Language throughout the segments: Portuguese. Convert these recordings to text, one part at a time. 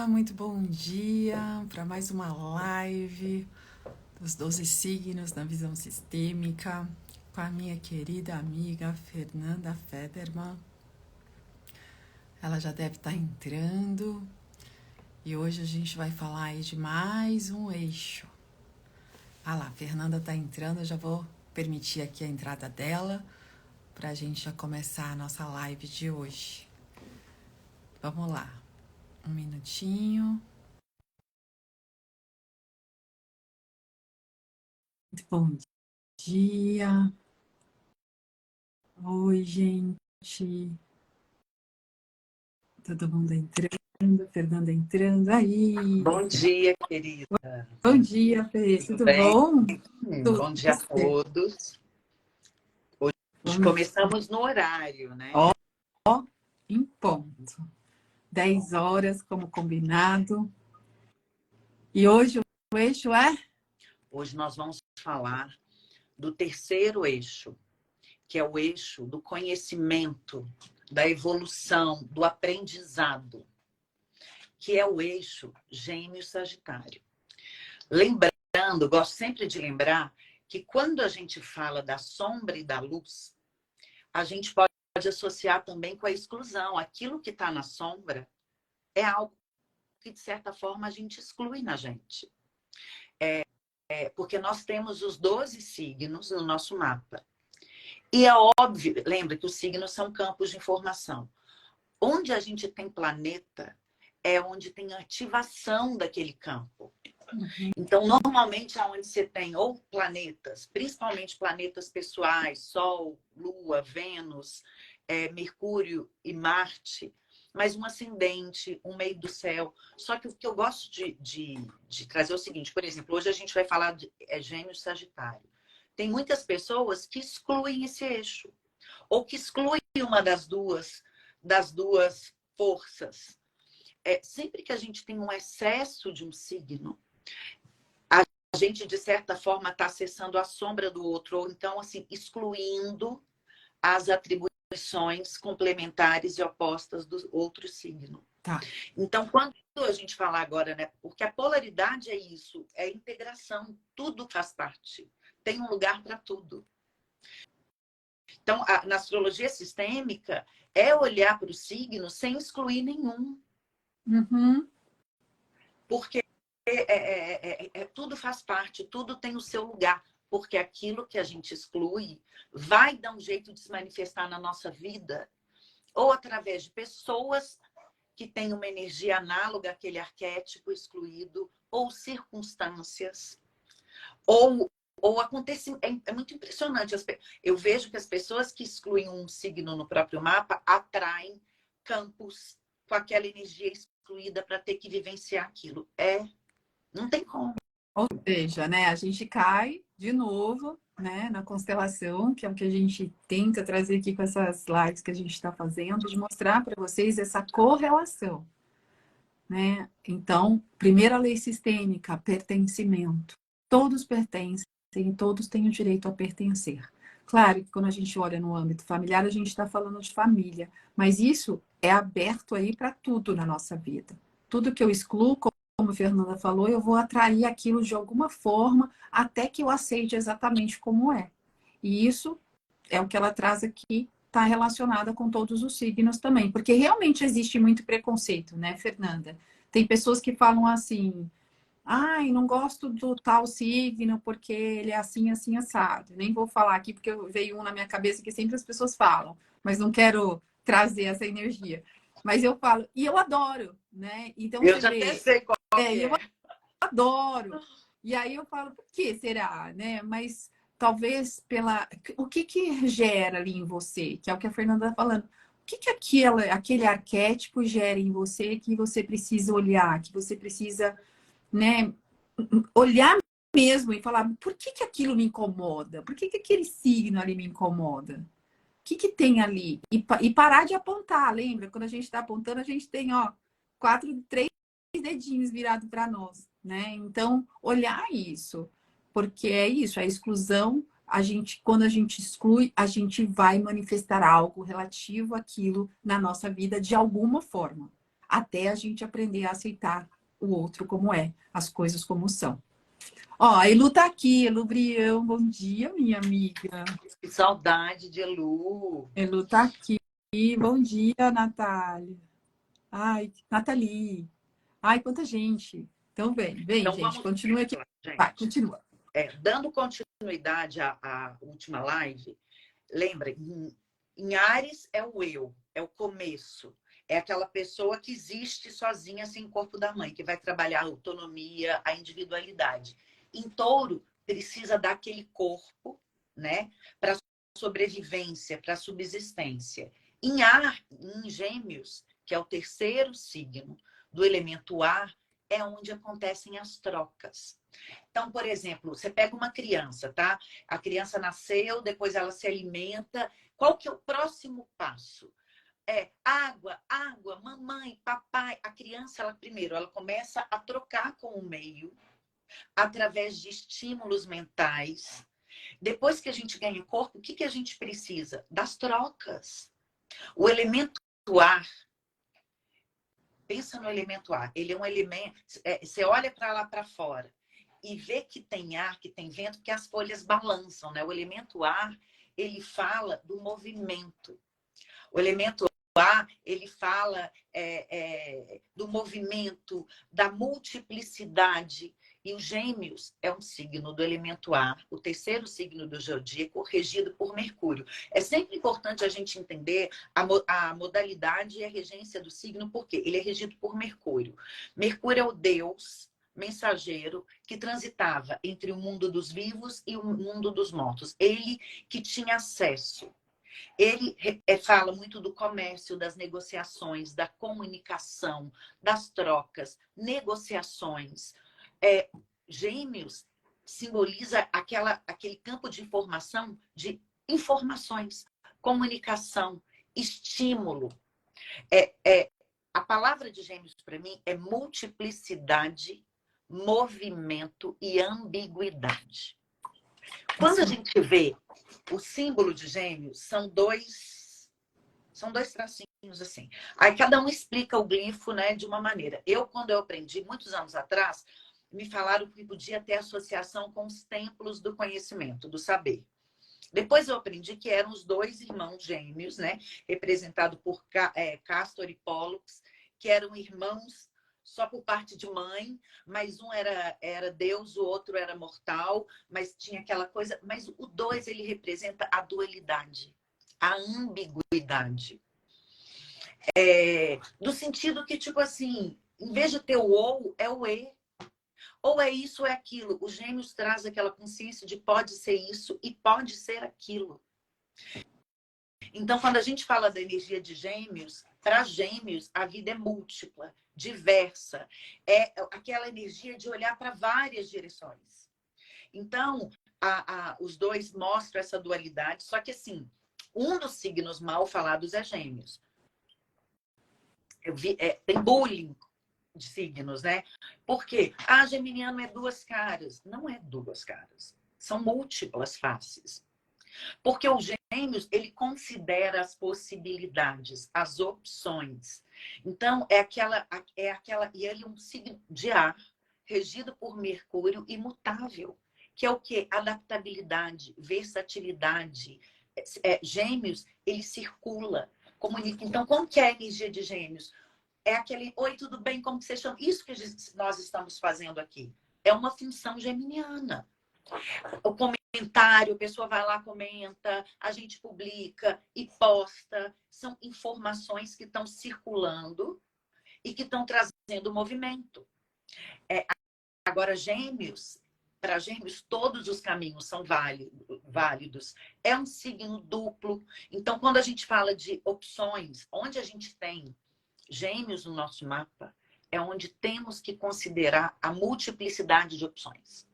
Muito bom dia para mais uma live dos 12 signos da visão sistêmica com a minha querida amiga Fernanda Federman. Ela já deve estar entrando e hoje a gente vai falar aí de mais um eixo. Ah lá, a Fernanda está entrando, eu já vou permitir aqui a entrada dela para a gente já começar a nossa live de hoje. Vamos lá, um minutinho. Muito bom dia. Oi, gente. Todo mundo entrando, Fernanda entrando. Aí. Bom dia, querida. Bom dia, Fê. Tudo bem? bom? Bom dia a todos. Hoje começamos no horário, né? Ó, em ponto. 10 horas, como combinado. E hoje o eixo é? Hoje nós vamos falar do terceiro eixo, que é o eixo do conhecimento, da evolução, do aprendizado, que é o eixo Gêmeos-Sagitário. Lembrando, gosto sempre de lembrar que quando a gente fala da sombra e da luz, a gente pode associar também com a exclusão. Aquilo que está na sombra é algo que, de certa forma, a gente exclui na gente. Porque nós temos os 12 signos no nosso mapa. E é óbvio, lembra que os signos são campos de informação. Onde a gente tem planeta é onde tem ativação daquele campo. Então, normalmente, onde você tem ou planetas, principalmente planetas pessoais, Sol, Lua, Vênus, Mercúrio e Marte, mas um ascendente, um meio do céu. Só que o que eu gosto de trazer é o seguinte, por exemplo, hoje a gente vai falar de Gêmeos Sagitário. Tem muitas pessoas que excluem esse eixo, ou que excluem uma das duas forças. Sempre que a gente tem um excesso de um signo, a gente, de certa forma, está acessando a sombra do outro, ou então, assim, excluindo as atribuições complementares e opostas do outro signo. Tá. Então, quando a gente falar agora, né? Porque a polaridade é isso, é integração, tudo faz parte. Tem um lugar para tudo. Então, na astrologia sistêmica, é olhar para o signo sem excluir nenhum. Porque tudo faz parte, tudo tem o seu lugar. Porque aquilo que a gente exclui vai dar um jeito de se manifestar na nossa vida, ou através de pessoas que têm uma energia análoga àquele arquétipo excluído, ou circunstâncias, ou acontece. É muito impressionante. Eu vejo que as pessoas que excluem um signo no próprio mapa atraem campos com aquela energia excluída para ter que vivenciar aquilo. Não tem como. Ou seja, né, a gente cai de novo, né, na constelação, que é o que a gente tenta trazer aqui com essas lives que a gente está fazendo, de mostrar para vocês essa correlação, né? Então, primeira lei sistêmica, pertencimento. Todos pertencem e todos têm o direito a pertencer. Claro que quando a gente olha no âmbito familiar, a gente está falando de família, mas isso é aberto aí para tudo na nossa vida. Tudo que eu excluo, como a Fernanda falou, eu vou atrair aquilo de alguma forma até que eu aceite exatamente como é. E isso é o que ela traz aqui, está relacionada com todos os signos também, porque realmente existe muito preconceito, né, Fernanda? Tem pessoas que falam assim, ai, não gosto do tal signo porque ele é assim, assim, assado. Nem vou falar aqui porque veio um na minha cabeça que sempre as pessoas falam, mas não quero trazer essa energia. Mas eu falo, e eu adoro, né? Então Eu você já vê, até sei qual eu adoro. E aí eu falo, por que será, né? Mas talvez pela... O que gera ali em você? Que é o que a Fernanda está falando. O que aquele arquétipo gera em você que você precisa olhar, que você precisa, né, olhar mesmo e falar, por que aquilo me incomoda? Por que aquele signo ali me incomoda? O que tem ali? E parar de apontar, lembra? Quando a gente está apontando, a gente tem, ó, três dedinhos virados para nós, né? Então, olhar isso, porque é isso, a exclusão, quando a gente exclui, a gente vai manifestar algo relativo àquilo na nossa vida de alguma forma. até a gente aprender a aceitar o outro como é, as coisas como são. Ó, a Elu tá aqui, Elu Brião, bom dia, minha amiga. Que saudade de Elu. Elu tá aqui, bom dia, Natália. Ai, Nathalie. Ai, quanta gente. Então, vem, Então, gente, vamos continua aqui. lá, Vai, gente. continua. Dando continuidade à última live, lembra, em Áries é o eu, é o começo. É aquela pessoa que existe sozinha, sem corpo da mãe, que vai trabalhar a autonomia, a individualidade. Em Touro, precisa dar aquele corpo, né, para sobrevivência, para subsistência. Em ar, em Gêmeos, que é o terceiro signo do elemento ar, é onde acontecem as trocas. Então, por exemplo, você pega uma criança, tá? A criança nasceu, depois ela se alimenta. Qual que é o próximo passo? É água, água, mamãe, papai. A criança, ela começa a trocar com o meio através de estímulos mentais. Depois que a gente ganha corpo, o que a gente precisa? Das trocas. O elemento ar, pensa no elemento ar. Ele é um elemento. Você olha para lá para fora e vê que tem ar, que tem vento, que as folhas balançam, né? O elemento ar, ele fala do movimento. O elemento ar, ele fala do movimento, da multiplicidade. E os Gêmeos é um signo do elemento ar, o terceiro signo do zodíaco, regido por Mercúrio. É sempre importante a gente entender a modalidade e a regência do signo, porque ele é regido por Mercúrio. Mercúrio é o deus mensageiro que transitava entre o mundo dos vivos e o mundo dos mortos. Ele que tinha acesso. Ele fala muito do comércio, das negociações, da comunicação, das trocas, negociações. Gêmeos simboliza aquele campo de informações, comunicação, estímulo. A palavra de Gêmeos para mim é multiplicidade, movimento e ambiguidade. Quando a gente vê o símbolo de Gêmeos, são dois tracinhos assim. Aí cada um explica o glifo, né, de uma maneira. Quando eu aprendi, muitos anos atrás, me falaram que podia ter associação com os templos do conhecimento, do saber. Depois eu aprendi que eram os dois irmãos gêmeos, né, representados por Castor e Pólux, que eram irmãos só por parte de mãe, mas um era Deus, o outro era mortal, mas tinha aquela coisa. Mas o dois, ele representa a dualidade, a ambiguidade. No sentido que, tipo assim, em vez de ter o ou, é o e. Ou é isso ou é aquilo. Os Gêmeos traz aquela consciência de pode ser isso e pode ser aquilo. Então, quando a gente fala da energia de Gêmeos, para Gêmeos, a vida é múltipla, diversa. É aquela energia de olhar para várias direções. Então, os dois mostram essa dualidade, só que, assim, um dos signos mal falados é Gêmeos. Tem bullying de signos, né? Por quê? Geminiano é duas caras. Não é duas caras. São múltiplas faces. Porque o Gêmeos, ele considera as possibilidades, as opções. Então, e ele é um signo de ar, regido por Mercúrio imutável, que é o quê? Adaptabilidade, versatilidade. Gêmeos, ele circula, comunica. Então, como que é a energia de Gêmeos? É aquele, oi, tudo bem, como que você chama? Isso que nós estamos fazendo aqui. É uma função geminiana. O comentário, a pessoa vai lá, comenta, a gente publica e posta. São informações que estão circulando e que estão trazendo movimento. Agora, Gêmeos, para Gêmeos, todos os caminhos são válidos. É um signo duplo. Então, quando a gente fala de opções, onde a gente tem Gêmeos no nosso mapa, é onde temos que considerar a multiplicidade de opções.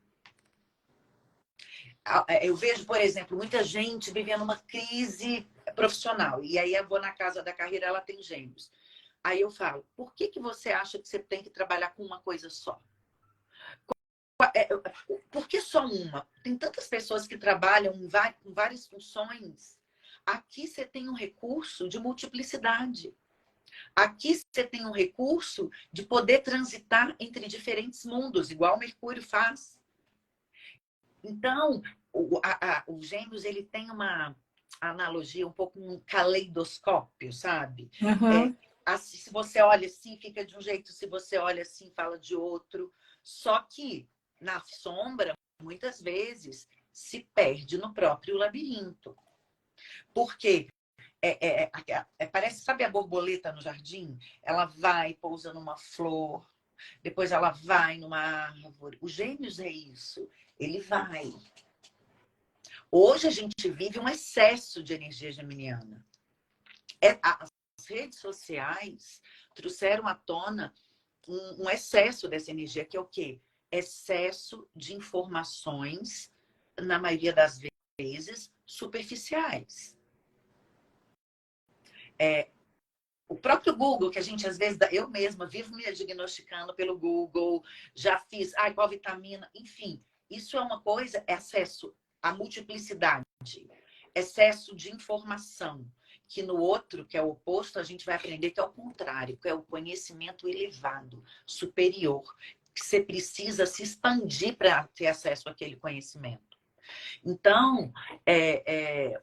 Eu vejo, por exemplo, muita gente vivendo uma crise profissional. E aí eu vou na casa da carreira, ela tem Gêmeos. Aí eu falo, por que você acha que você tem que trabalhar com uma coisa só? Por que só uma? Tem tantas pessoas que trabalham com várias funções. Aqui você tem um recurso de multiplicidade. Aqui você tem um recurso de poder transitar entre diferentes mundos, igual o Mercúrio faz. Então, o Gêmeos ele tem uma analogia um pouco um caleidoscópio, sabe? Aham. Assim, se você olha assim, fica de um jeito, se você olha assim, fala de outro. Só que na sombra, muitas vezes, se perde no próprio labirinto. Por quê? Parece, sabe a borboleta no jardim? Ela vai, pousa numa flor, depois ela vai numa árvore. O Gêmeos é isso. Ele vai. Hoje a gente vive um excesso de energia geminiana. As redes sociais trouxeram à tona um excesso dessa energia, que é o quê? Excesso de informações, na maioria das vezes, superficiais. O próprio Google, que a gente às vezes, eu mesma vivo me diagnosticando pelo Google, já fiz, qual vitamina, enfim. Isso é uma coisa, é acesso à multiplicidade, excesso de informação, que no outro, que é o oposto, a gente vai aprender que é o contrário, que é o conhecimento elevado, superior, que você precisa se expandir para ter acesso àquele conhecimento. Então,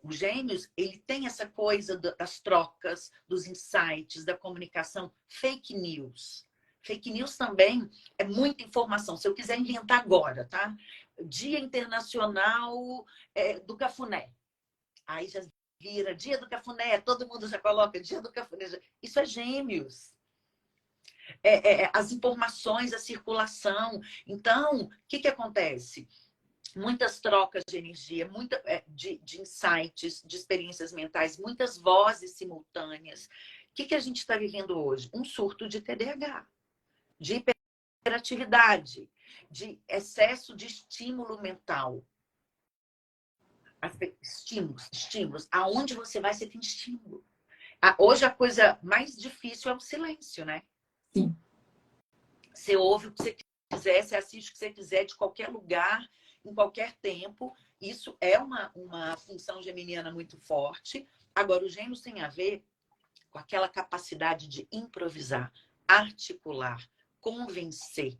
o Gêmeos, ele tem essa coisa das trocas, dos insights, da comunicação, fake news. Fake news também é muita informação. Se eu quiser inventar agora, tá? Dia Internacional do Cafuné. Aí já vira Dia do Cafuné, todo mundo já coloca Dia do Cafuné. Isso é Gêmeos. As informações, a circulação. Então, o que acontece? Muitas trocas de energia, de insights, de experiências mentais, muitas vozes simultâneas. O que a gente está vivendo hoje? Um surto de TDAH, de hiperatividade, de excesso de estímulo mental. Estímulos. Aonde você vai, você tem estímulo. Hoje a coisa mais difícil é o silêncio, né? Sim. Você ouve o que você quiser, você assiste o que você quiser, de qualquer lugar, em qualquer tempo. Isso é uma função geminiana muito forte. Agora, os Gêmeos tem a ver com aquela capacidade de improvisar, articular, convencer.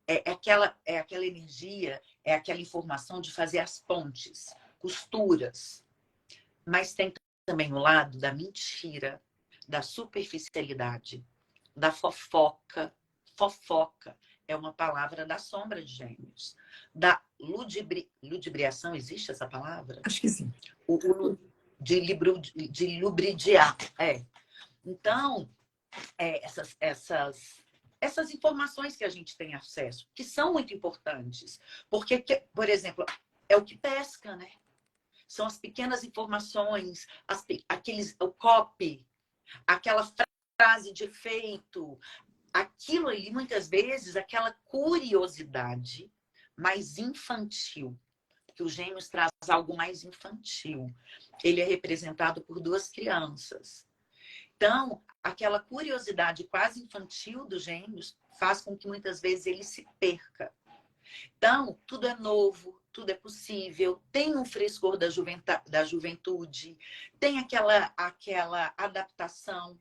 É aquela energia, é aquela informação de fazer as pontes, costuras. Mas tem também o lado da mentira, da superficialidade, da fofoca. Fofoca é uma palavra da sombra de Gêmeos. Da ludibriação, existe essa palavra? Acho que sim. De lubridiar. Então, essas informações que a gente tem acesso, que são muito importantes. Porque, por exemplo, é o que pesca, né? São as pequenas informações, o copy, aquela frase de efeito, aquilo ali, muitas vezes, aquela curiosidade mais infantil. Que o Gêmeos traz algo mais infantil. Ele é representado por duas crianças. Então, aquela curiosidade quase infantil do Gêmeos faz com que muitas vezes ele se perca. Então, tudo é novo, tudo é possível, tem um frescor da juventude, tem aquela adaptação.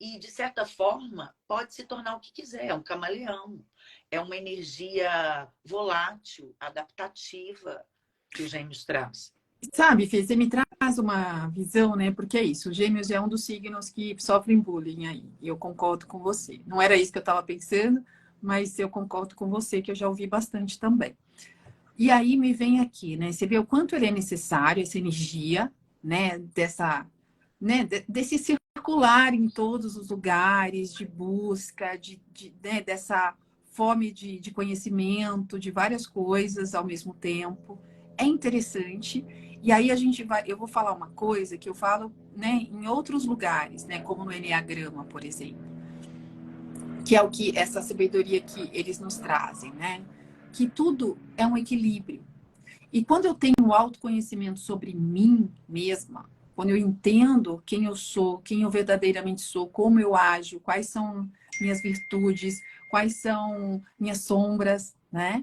E, de certa forma, pode se tornar o que quiser. É um camaleão. É uma energia volátil, adaptativa que o Gêmeos traz. Sabe, Fê, você me traz uma visão, né? Porque é isso, o Gêmeos é um dos signos que sofrem bullying aí. E eu concordo com você. Não era isso que eu estava pensando, mas eu concordo com você, que eu já ouvi bastante também. E aí me vem aqui, né? Você vê o quanto ele é necessário, essa energia, né? Desse circular em todos os lugares, de busca, né? Dessa fome de conhecimento, de várias coisas ao mesmo tempo. É interessante. E aí eu vou falar uma coisa que eu falo, né, em outros lugares, né? Como no Enneagrama, por exemplo. Que é o que essa sabedoria que eles nos trazem, né? Que tudo é um equilíbrio. E quando eu tenho autoconhecimento sobre mim mesma, quando eu entendo quem eu sou, quem eu verdadeiramente sou, como eu ajo, quais são minhas virtudes, quais são minhas sombras, né?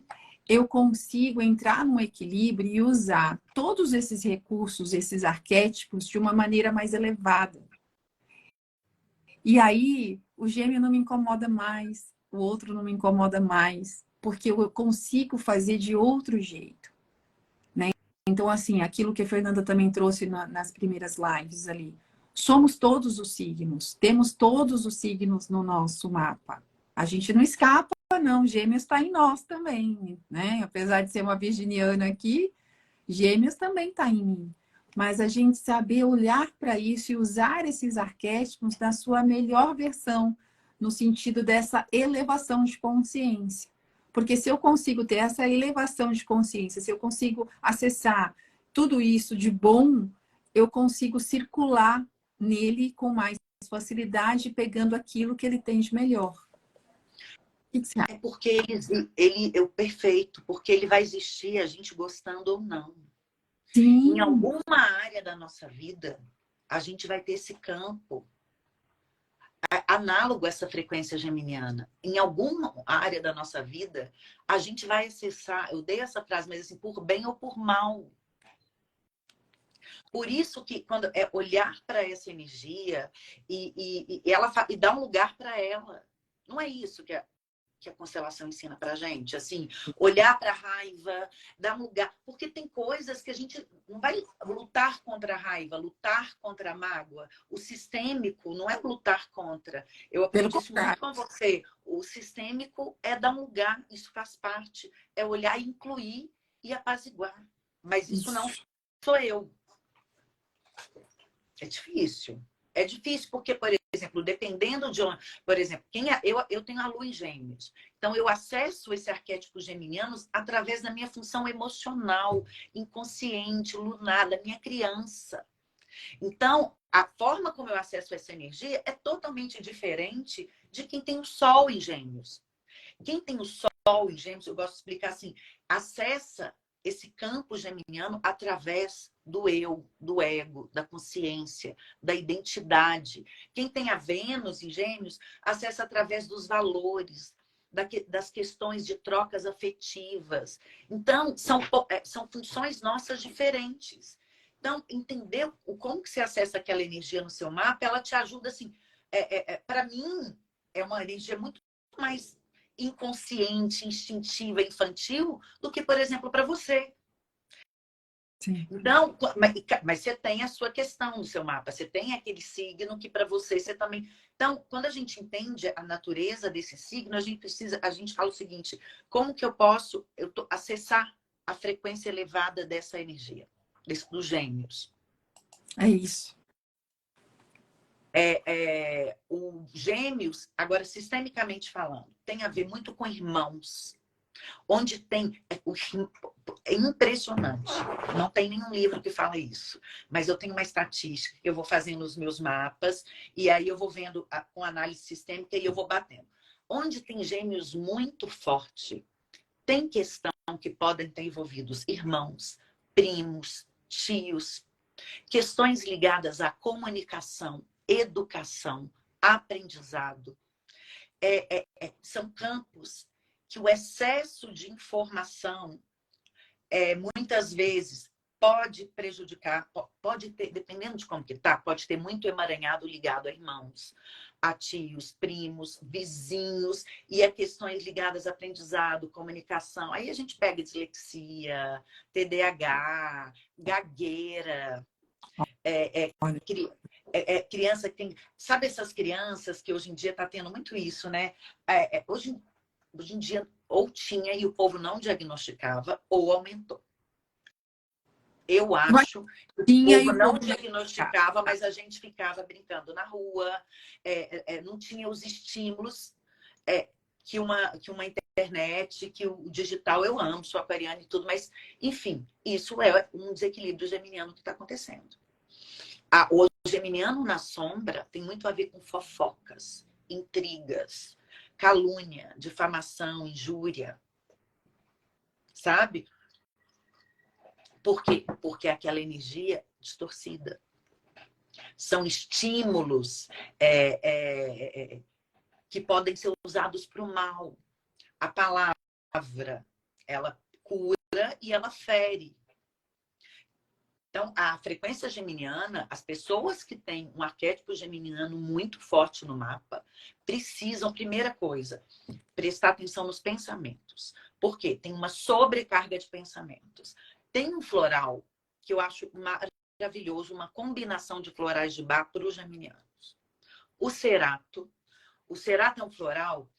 Eu consigo entrar num equilíbrio e usar todos esses recursos, esses arquétipos, de uma maneira mais elevada. E aí, o gêmeo não me incomoda mais, o outro não me incomoda mais, porque eu consigo fazer de outro jeito, né? Então, assim, aquilo que a Fernanda também trouxe nas primeiras lives ali. Somos todos os signos, temos todos os signos no nosso mapa. A gente não escapa, não. Gêmeos está em nós também, né? Apesar de ser uma virginiana aqui, Gêmeos também está em mim. Mas a gente saber olhar para isso e usar esses arquétipos da sua melhor versão, no sentido dessa elevação de consciência. Porque se eu consigo ter essa elevação de consciência, se eu consigo acessar tudo isso de bom, eu consigo circular nele com mais facilidade, pegando aquilo que ele tem de melhor. O que você acha? É porque ele é o perfeito, porque ele vai existir a gente gostando ou não. Em Sim, alguma área da nossa vida, a gente vai ter esse campo análogo a essa frequência geminiana. Em alguma área da nossa vida, a gente vai acessar, eu dei essa frase, mas assim, por bem ou por mal. Por isso que quando é olhar para essa energia e dar um lugar para ela. Não é isso que a constelação ensina pra gente, assim, olhar para a raiva, dar um lugar, porque tem coisas que a gente não vai lutar contra a raiva, lutar contra a mágoa. O sistêmico não é lutar contra. Eu pelo aprendi isso muito contrário. com você. O sistêmico é dar um lugar, isso faz parte, é olhar e incluir e apaziguar. Mas isso não Isso. sou eu. É difícil. É difícil porque, por exemplo, dependendo de onde... Por exemplo, eu tenho a lua em Gêmeos. Então, eu acesso esse arquétipo geminiano através da minha função emocional, inconsciente, lunar, da minha criança. Então, a forma como eu acesso essa energia é totalmente diferente de quem tem o Sol em Gêmeos. Quem tem o Sol em Gêmeos, eu gosto de explicar assim, acessa esse campo geminiano através do eu, do ego, da consciência, da identidade. Quem tem a Vênus em Gêmeos, acessa através dos valores, das questões de trocas afetivas. Então, são funções nossas diferentes. Então, entender como que você acessa aquela energia no seu mapa, ela te ajuda, assim, para mim, é uma energia muito mais inconsciente, instintiva, infantil, do que, por exemplo, para você. Sim. Então, mas você tem a sua questão no seu mapa, você tem aquele signo que para você também. Então, quando a gente entende a natureza desse signo, a gente fala o seguinte: como que eu posso acessar a frequência elevada dessa energia, dos gêmeos? É isso. O gêmeos, agora sistemicamente falando, tem a ver muito com irmãos. Onde tem. É impressionante. Não tem nenhum livro que fala isso. Mas eu tenho uma estatística que eu vou fazendo os meus mapas, e aí eu vou vendo com análise sistêmica e eu vou batendo. Onde tem gêmeos muito forte, tem questão que podem ter envolvidos irmãos, primos, tios, questões ligadas à comunicação, educação, aprendizado. São campos que o excesso de informação, muitas vezes, pode prejudicar, pode ter, dependendo de como que tá, pode ter muito emaranhado ligado a irmãos, a tios, primos, vizinhos, e a questões ligadas a aprendizado, comunicação. Aí a gente pega dislexia, TDAH, gagueira, Olha, criança que tem... Sabe essas crianças que hoje em dia está tendo muito isso, né? Hoje em dia, ou tinha e o povo não diagnosticava, ou aumentou. Eu acho que o tinha e povo o não povo diagnosticava, mas a gente ficava brincando na rua, não tinha os estímulos que uma internet, que o digital, eu amo, sou aquariana e tudo, mas, enfim, isso é um desequilíbrio geminiano que está acontecendo. O geminiano na sombra tem muito a ver com fofocas, intrigas, calúnia, difamação, injúria, sabe? Por quê? Porque é aquela energia distorcida. São estímulos que podem ser usados para o mal. A palavra, ela cura e ela fere. Então, a frequência geminiana, as pessoas que têm um arquétipo geminiano muito forte no mapa, precisam, primeira coisa, prestar atenção nos pensamentos. Por quê? Tem uma sobrecarga de pensamentos. Tem um floral que eu acho maravilhoso, uma combinação de florais de Bach para os geminianos. O cerato. O cerato é um floral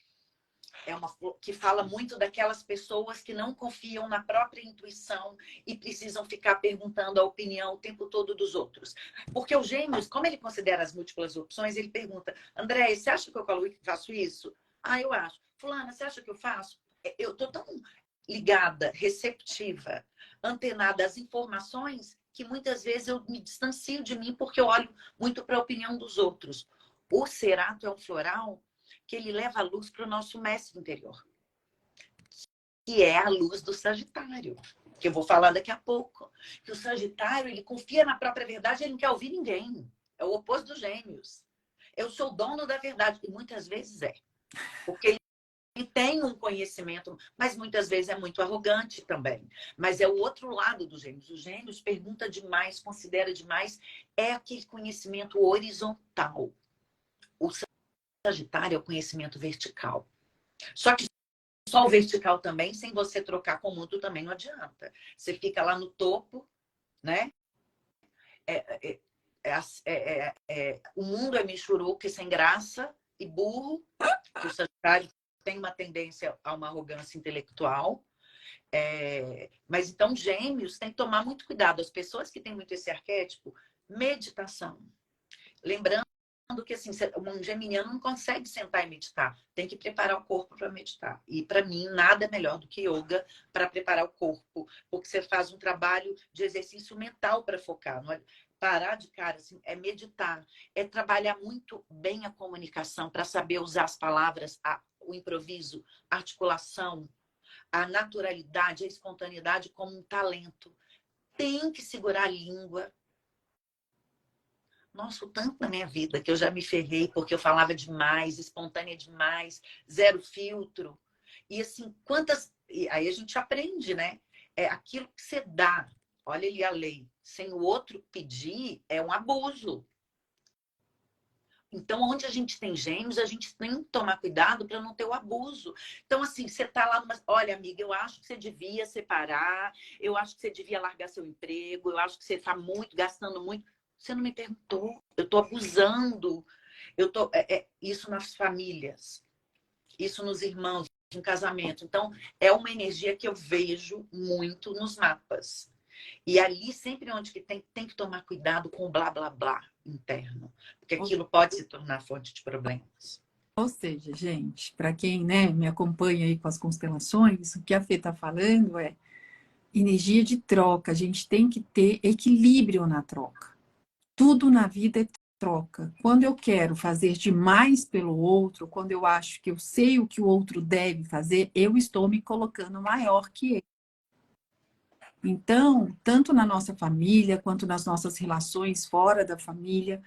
que fala muito daquelas pessoas que não confiam na própria intuição e precisam ficar perguntando a opinião o tempo todo dos outros. Porque o Gêmeos, como ele considera as múltiplas opções, ele pergunta: André, você acha que eu faço isso? Ah, eu acho. Fulana, você acha que eu faço? Eu tô tão ligada, receptiva, antenada às informações que muitas vezes eu me distancio de mim porque eu olho muito para a opinião dos outros. O cerato é um floral que ele leva a luz para o nosso mestre interior, que é a luz do Sagitário, que eu vou falar daqui a pouco. Que o Sagitário, ele confia na própria verdade, ele não quer ouvir ninguém. É o oposto dos Gêmeos. Eu sou o dono da verdade, e muitas vezes é. Porque ele tem um conhecimento, mas muitas vezes é muito arrogante também. Mas é o outro lado dos Gêmeos. Os Gêmeos pergunta demais, considera demais, é aquele conhecimento horizontal. O Sagitário é o conhecimento vertical. Só que só o vertical também, sem você trocar com o mundo, também não adianta. Você fica lá no topo, né? O mundo é michuruca e sem graça e burro, que o Sagitário tem uma tendência a uma arrogância intelectual. Mas então, Gêmeos tem que tomar muito cuidado. As pessoas que têm muito esse arquétipo, meditação. Lembrando que assim, um geminiano não consegue sentar e meditar. Tem que preparar o corpo para meditar. E para mim, nada é melhor do que yoga para preparar o corpo. Porque você faz um trabalho de exercício mental para focar. Não é? Parar de cara, assim, é meditar. É trabalhar muito bem a comunicação para saber usar as palavras, o improviso, a articulação, a naturalidade, a espontaneidade como um talento. Tem que segurar a língua. Nossa, o tanto na minha vida que eu já me ferrei porque eu falava demais, espontânea demais, zero filtro. E assim, E aí a gente aprende, né? É aquilo que você dá. Olha ali a lei. Sem o outro pedir, é um abuso. Então, onde a gente tem Gêmeos, a gente tem que tomar cuidado para não ter o abuso. Então, assim, você tá lá numa... Olha, amiga, eu acho que você devia separar, eu acho que você devia largar seu emprego, eu acho que você está gastando muito. Você não me perguntou. Eu estou abusando. Isso nas famílias, isso nos irmãos, em casamento. Então, é uma energia que eu vejo muito nos mapas. E ali, sempre onde que tem que tomar cuidado com o blá, blá, blá interno. Porque aquilo pode se tornar fonte de problemas. Ou seja, gente, para quem, né, me acompanha aí com as constelações, o que a Fê está falando é energia de troca. A gente tem que ter equilíbrio na troca. Tudo na vida é troca. Quando eu quero fazer demais pelo outro, quando eu acho que eu sei o que o outro deve fazer, eu estou me colocando maior que ele. Então, tanto na nossa família quanto nas nossas relações fora da família,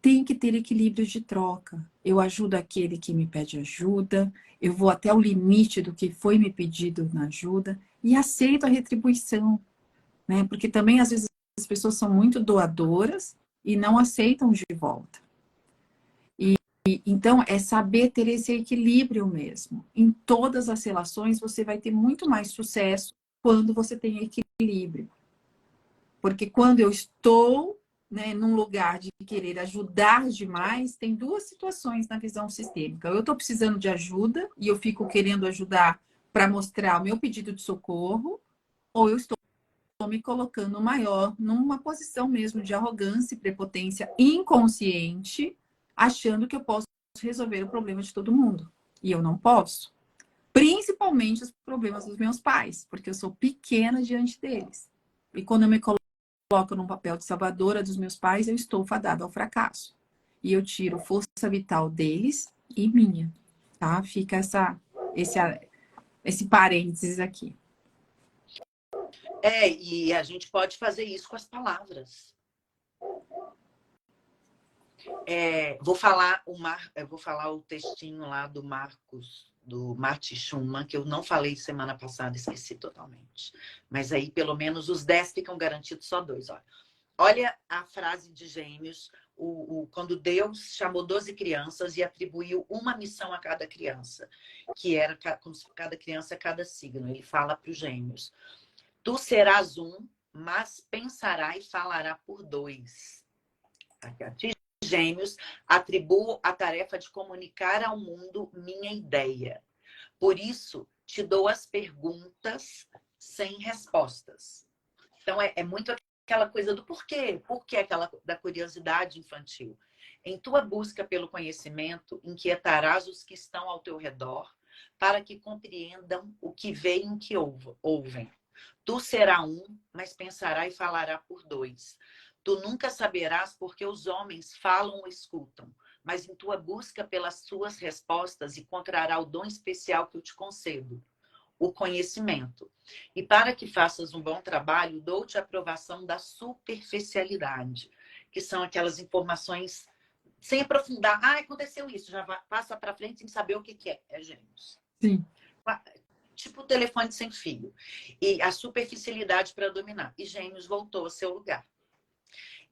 tem que ter equilíbrio de troca. Eu ajudo aquele que me pede ajuda, eu vou até o limite do que foi me pedido na ajuda e aceito a retribuição, né? Porque também às vezes as pessoas são muito doadoras e não aceitam de volta. Então é saber ter esse equilíbrio mesmo. Em todas as relações você vai ter muito mais sucesso quando você tem equilíbrio. Porque quando eu estou, né, num lugar de querer ajudar demais, tem duas situações na visão sistêmica. Eu estou precisando de ajuda e eu fico querendo ajudar para mostrar o meu pedido de socorro, ou eu estou me colocando maior numa posição mesmo de arrogância e prepotência inconsciente, achando que eu posso resolver o problema de todo mundo. E eu não posso. Principalmente os problemas dos meus pais, porque eu sou pequena diante deles. E quando eu me coloco num papel de salvadora dos meus pais, eu estou fadada ao fracasso. E eu tiro força vital deles e minha, tá? Fica esse parênteses aqui. E a gente pode fazer isso com as palavras. Vou falar o textinho lá do Marcos do Martin Schumann, que eu não falei semana passada, esqueci totalmente. Mas aí, pelo menos, os 10 ficam garantidos, só 2. Olha a frase de Gêmeos, quando Deus chamou 12 crianças e atribuiu uma missão a cada criança, que era como se cada criança, cada signo. Ele fala para os Gêmeos: tu serás um, mas pensará e falará por 2. Gêmeos, atribuo a tarefa de comunicar ao mundo minha ideia. Por isso, te dou as perguntas sem respostas. Então, é muito aquela coisa do porquê. Por que aquela da curiosidade infantil? Em tua busca pelo conhecimento, inquietarás os que estão ao teu redor para que compreendam o que veem e o que ouvem. Tu será um, mas pensará e falará por 2. Tu nunca saberás porque os homens falam ou escutam, mas em tua busca pelas suas respostas encontrará o dom especial que eu te concedo, o conhecimento. E para que faças um bom trabalho, dou-te a aprovação da superficialidade, que são aquelas informações sem aprofundar. Ah, aconteceu isso, já passa para frente sem saber o que é. É Gêmeos. Sim. Tipo o telefone sem fio. E a superficialidade para dominar. E Gêmeos voltou ao seu lugar.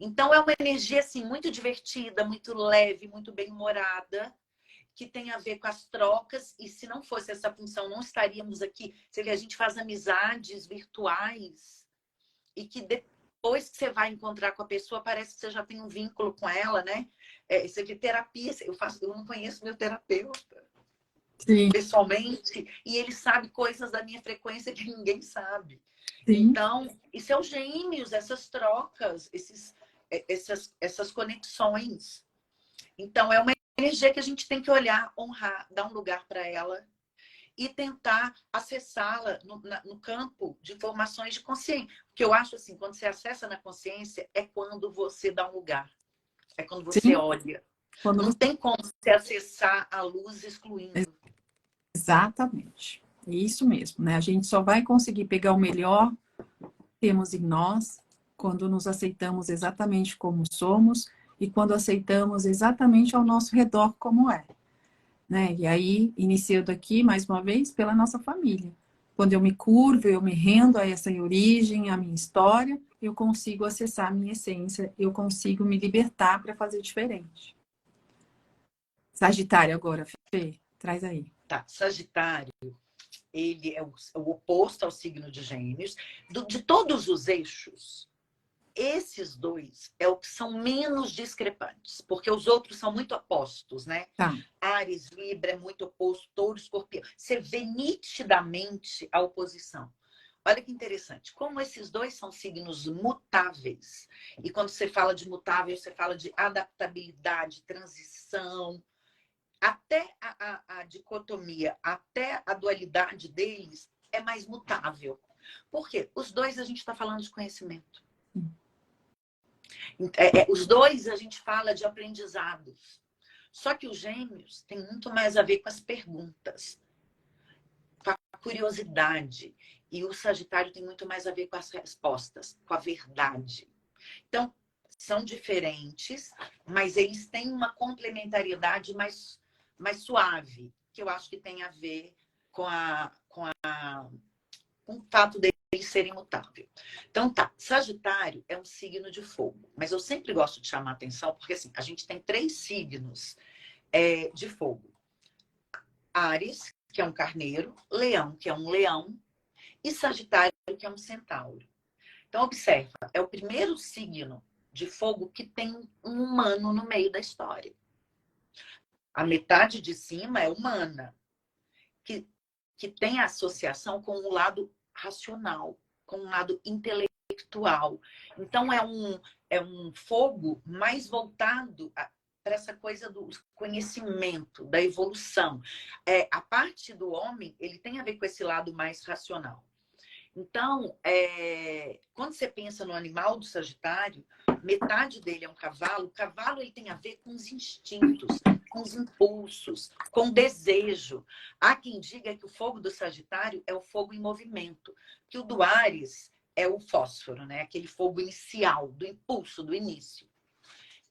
Então, é uma energia assim, muito divertida, muito leve, muito bem-humorada, que tem a ver com as trocas. E se não fosse essa função, não estaríamos aqui. Você vê, a gente faz amizades virtuais e que depois que você vai encontrar com a pessoa, parece que você já tem um vínculo com ela, né? Você vê terapia. Eu não conheço meu terapeuta. Sim. Pessoalmente, e ele sabe coisas da minha frequência que ninguém sabe. Sim. Então, isso é os Gêmeos, essas trocas, essas conexões. Então, é uma energia que a gente tem que olhar, honrar, dar um lugar para ela e tentar acessá-la no campo de informações de consciência. Porque eu acho assim, quando você acessa na consciência, é quando você dá um lugar. É quando você Sim. olha. Quando Não você... tem como você acessar a luz excluindo. Exatamente. É isso mesmo, né? A gente só vai conseguir pegar o melhor que temos em nós quando nos aceitamos exatamente como somos e quando aceitamos exatamente ao nosso redor como é, né? E aí, iniciando aqui, mais uma vez, pela nossa família. Quando eu me curvo, eu me rendo a essa origem, a minha história, eu consigo acessar a minha essência, eu consigo me libertar para fazer diferente. Sagitário agora, Fê, traz aí. Tá, Sagitário, ele é o oposto ao signo de Gêmeos. De todos os eixos, esses 2 é o que são menos discrepantes, porque os outros são muito opostos, né? Tá. Áries, Libra é muito oposto, Touro, Escorpião. Você vê nitidamente a oposição. Olha que interessante, como esses 2 são signos mutáveis, e quando você fala de mutável, você fala de adaptabilidade, transição, até a dicotomia, até a dualidade deles é mais mutável. Por quê? Os 2 a gente está falando de conhecimento. Os 2 a gente fala de aprendizados. Só que os Gêmeos tem muito mais a ver com as perguntas, com a curiosidade. E o Sagitário tem muito mais a ver com as respostas, com a verdade. Então, são diferentes, mas eles têm uma complementariedade mais suave, que eu acho que tem a ver com o fato deles serem mutáveis. Então tá, Sagitário é um signo de fogo, mas eu sempre gosto de chamar a atenção, porque assim, a gente tem 3 signos de fogo. Áries, que é um carneiro, Leão, que é um leão, e Sagitário, que é um centauro. Então observa, é o primeiro signo de fogo que tem um humano no meio da história. A metade de cima é humana, que tem associação com o lado racional, com o lado intelectual. Então, é um fogo mais voltado para essa coisa do conhecimento, da evolução. A parte do homem, ele tem a ver com esse lado mais racional. Então, quando você pensa no animal do Sagitário, metade dele é um cavalo. O cavalo ele tem a ver com os instintos, com os impulsos, com o desejo. Há quem diga que o fogo do Sagitário é o fogo em movimento, que o do Áries é o fósforo, né? Aquele fogo inicial, do impulso, do início.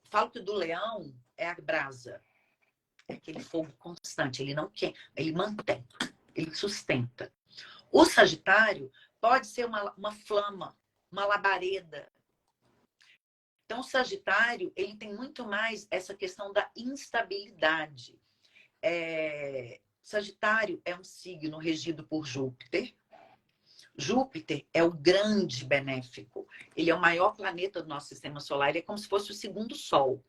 Falo que o do Leão é a brasa. é aquele fogo constante, ele não quer, ele mantém, ele sustenta. O Sagitário pode ser uma flama, uma labareda. Então, o Sagitário, ele tem muito mais essa questão da instabilidade. Sagitário é um signo regido por Júpiter. Júpiter é o grande benéfico. Ele é o maior planeta do nosso sistema solar. Ele é como se fosse o segundo Sol.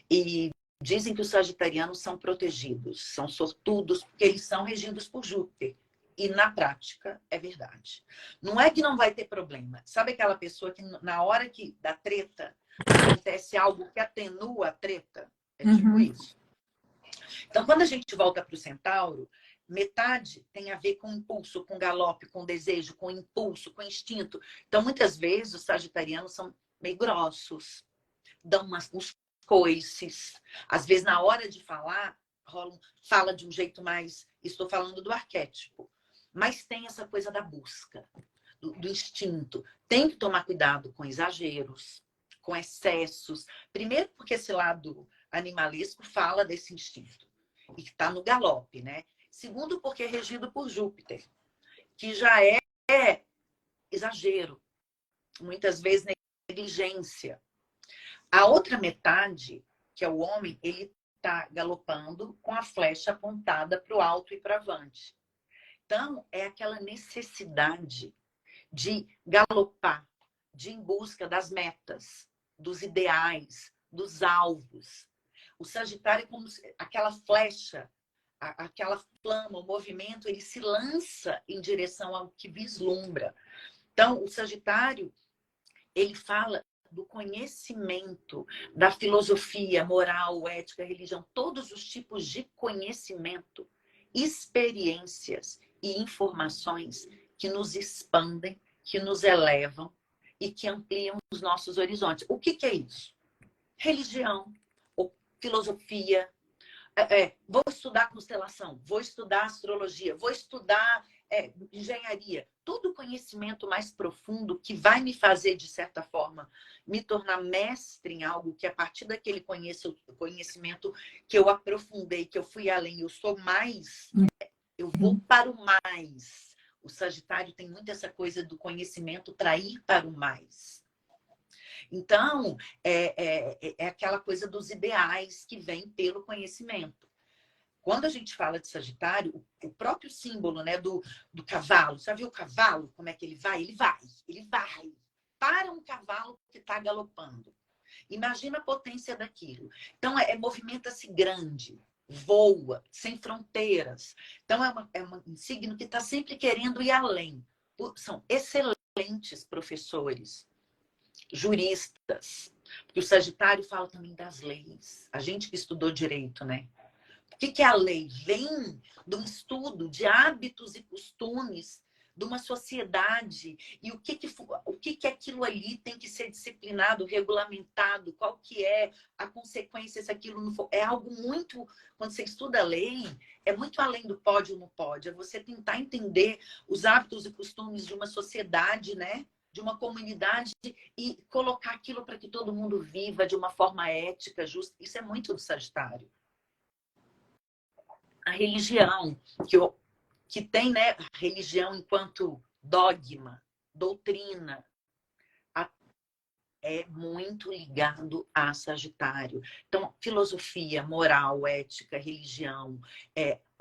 E dizem que os sagitarianos são protegidos, são sortudos, porque eles são regidos por Júpiter. E na prática é verdade. Não é que não vai ter problema. Sabe aquela pessoa que na hora que da treta acontece algo que atenua a treta? É tipo isso. Então, quando a gente volta para o Centauro, metade tem a ver com impulso, com galope, com desejo, com impulso, com instinto. Então, muitas vezes, os sagitarianos são meio grossos, dão uns coices. Às vezes, na hora de falar, fala de um jeito mais... Estou falando do arquétipo. Mas tem essa coisa da busca, do instinto. Tem que tomar cuidado com exageros, com excessos. Primeiro, porque esse lado animalesco fala desse instinto. E que está no galope, né? Segundo, porque é regido por Júpiter, que já é exagero. Muitas vezes, negligência. A outra metade, que é o homem, ele está galopando com a flecha apontada para o alto e para avante. Então, é aquela necessidade de galopar, de ir em busca das metas, dos ideais, dos alvos. O Sagitário é como aquela flecha, aquela flama, o movimento, ele se lança em direção ao que vislumbra. Então, o Sagitário, ele fala do conhecimento, da filosofia, moral, ética, religião, todos os tipos de conhecimento, experiências e informações que nos expandem, que nos elevam e que ampliam os nossos horizontes. O que é isso? Religião, ou filosofia. Vou estudar constelação, vou estudar astrologia, vou estudar engenharia. Todo conhecimento mais profundo que vai me fazer, de certa forma, me tornar mestre em algo que a partir daquele conhecimento que eu aprofundei, que eu fui além, eu sou mais... Eu vou para o mais. O Sagitário tem muito essa coisa do conhecimento para ir para o mais. Então, é aquela coisa dos ideais que vem pelo conhecimento. Quando a gente fala de Sagitário, o próprio símbolo, né, do cavalo, já viu o cavalo? Como é que ele vai? Ele vai. Para um cavalo que está galopando. Imagina a potência daquilo. Então, movimenta-se grande. Voa, sem fronteiras. Então, é um signo que está sempre querendo ir além. São excelentes professores, juristas. Porque o Sagitário fala também das leis. A gente que estudou direito, né? O que é a lei? Vem de um estudo de hábitos e costumes de uma sociedade e o que aquilo ali tem que ser disciplinado, regulamentado, qual que é a consequência se aquilo não for. É algo muito, quando você estuda a lei, é muito além do pode ou não pode. É você tentar entender os hábitos e costumes de uma sociedade, né? De uma comunidade e colocar aquilo para que todo mundo viva de uma forma ética, justa. Isso é muito do Sagitário. A religião, que tem, né, a religião enquanto dogma, doutrina, é muito ligado a Sagitário. Então, filosofia, moral, ética, religião,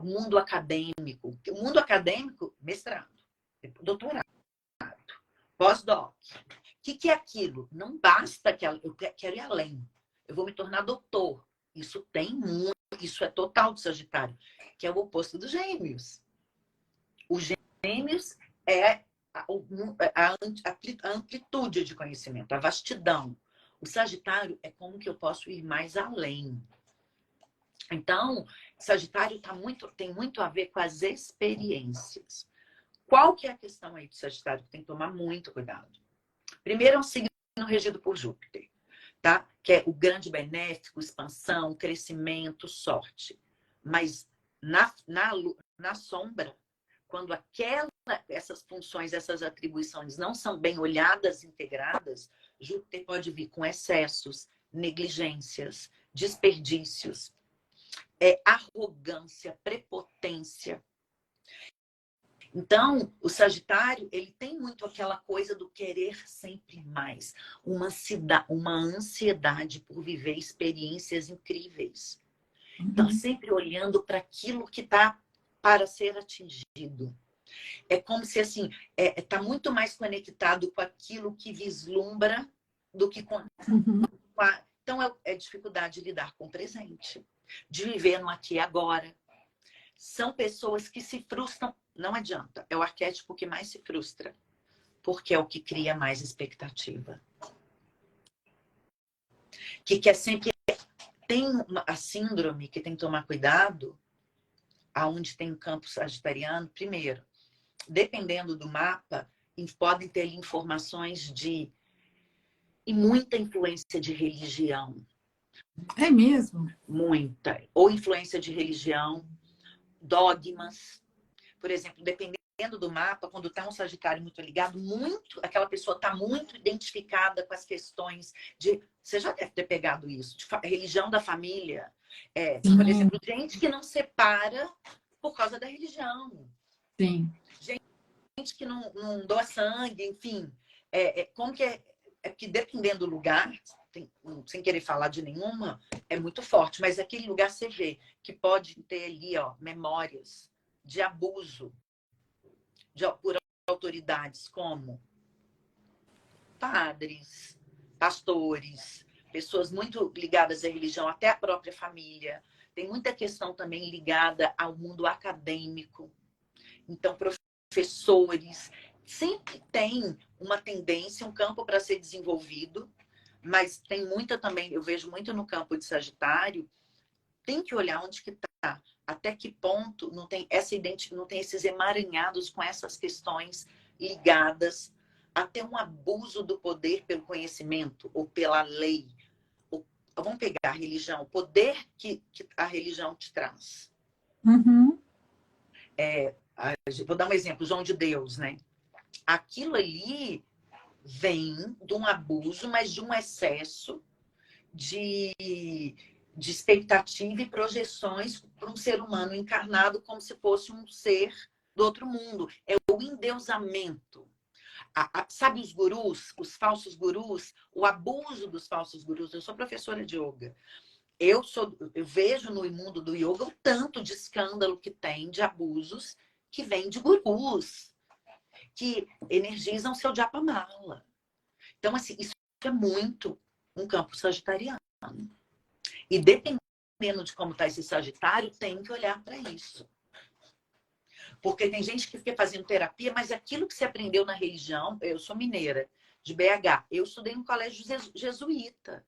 mundo acadêmico. O mundo acadêmico, mestrado, doutorado, pós-doc. O que é aquilo? Não basta que eu quero ir além. Eu vou me tornar doutor. Isso tem muito, isso é total do Sagitário, que é o oposto dos Gêmeos. Os Gêmeos é a amplitude de conhecimento, a vastidão. O Sagitário é como que eu posso ir mais além. Então, Sagitário tem muito a ver com as experiências. Qual que é a questão aí do Sagitário que tem que tomar muito cuidado? Primeiro, é um signo regido por Júpiter, tá? Que é o grande benéfico, expansão, crescimento, sorte. Mas na sombra, quando essas funções, essas atribuições não são bem olhadas, integradas, Júpiter pode vir com excessos, negligências, desperdícios. é arrogância, prepotência. Então, o Sagitário, ele tem muito aquela coisa do querer sempre mais, uma ansiedade por viver experiências incríveis. Então, sempre olhando para aquilo que está para ser atingido. É como se, assim, está muito mais conectado com aquilo que vislumbra do que com a... Então, é dificuldade de lidar com o presente, de viver no aqui e agora. São pessoas que se frustram, não adianta, é o arquétipo que mais se frustra, porque é o que cria mais expectativa. Que quer sempre... Tem a síndrome que tem que tomar cuidado, aonde tem um campo sagitariano, primeiro, dependendo do mapa, podem ter informações de... E muita influência de religião. É mesmo? Muita. Ou influência de religião, dogmas. Por exemplo, dependendo do mapa, quando está um Sagitário muito ligado, aquela pessoa está muito identificada com as questões de... Você já deve ter pegado isso, de religião da família. Por exemplo, gente que não separa por causa da religião. Sim. Gente que não doa sangue, enfim. Como que é que dependendo do lugar, sem querer falar de nenhuma, é muito forte, mas aquele lugar você vê que pode ter ali, ó, memórias de abuso por autoridades como padres, pastores, pessoas muito ligadas à religião, até a própria família. Tem muita questão também ligada ao mundo acadêmico. Então, professores, sempre tem uma tendência, um campo para ser desenvolvido, mas tem muita também, eu vejo muito no campo de Sagitário, tem que olhar onde que está, até que ponto não tem não tem esses emaranhados com essas questões ligadas a ter um abuso do poder pelo conhecimento ou pela lei. Vamos pegar a religião, o poder que a religião te traz. Vou dar um exemplo, João de Deus, né? Aquilo ali vem de um abuso, mas de um excesso de expectativa e projeções para um ser humano encarnado como se fosse um ser do outro mundo. É o endeusamento. Sabe os gurus, os falsos gurus, o abuso dos falsos gurus? Eu sou professora de yoga. Eu vejo no mundo do yoga o tanto de escândalo que tem, de abusos, que vem de gurus, que energizam seu japamala. Então, assim, isso é muito um campo sagitariano. E dependendo de como está esse Sagitário, tem que olhar para isso. Porque tem gente que fica fazendo terapia, mas aquilo que você aprendeu na religião... Eu sou mineira, de BH. Eu estudei no colégio jesuíta.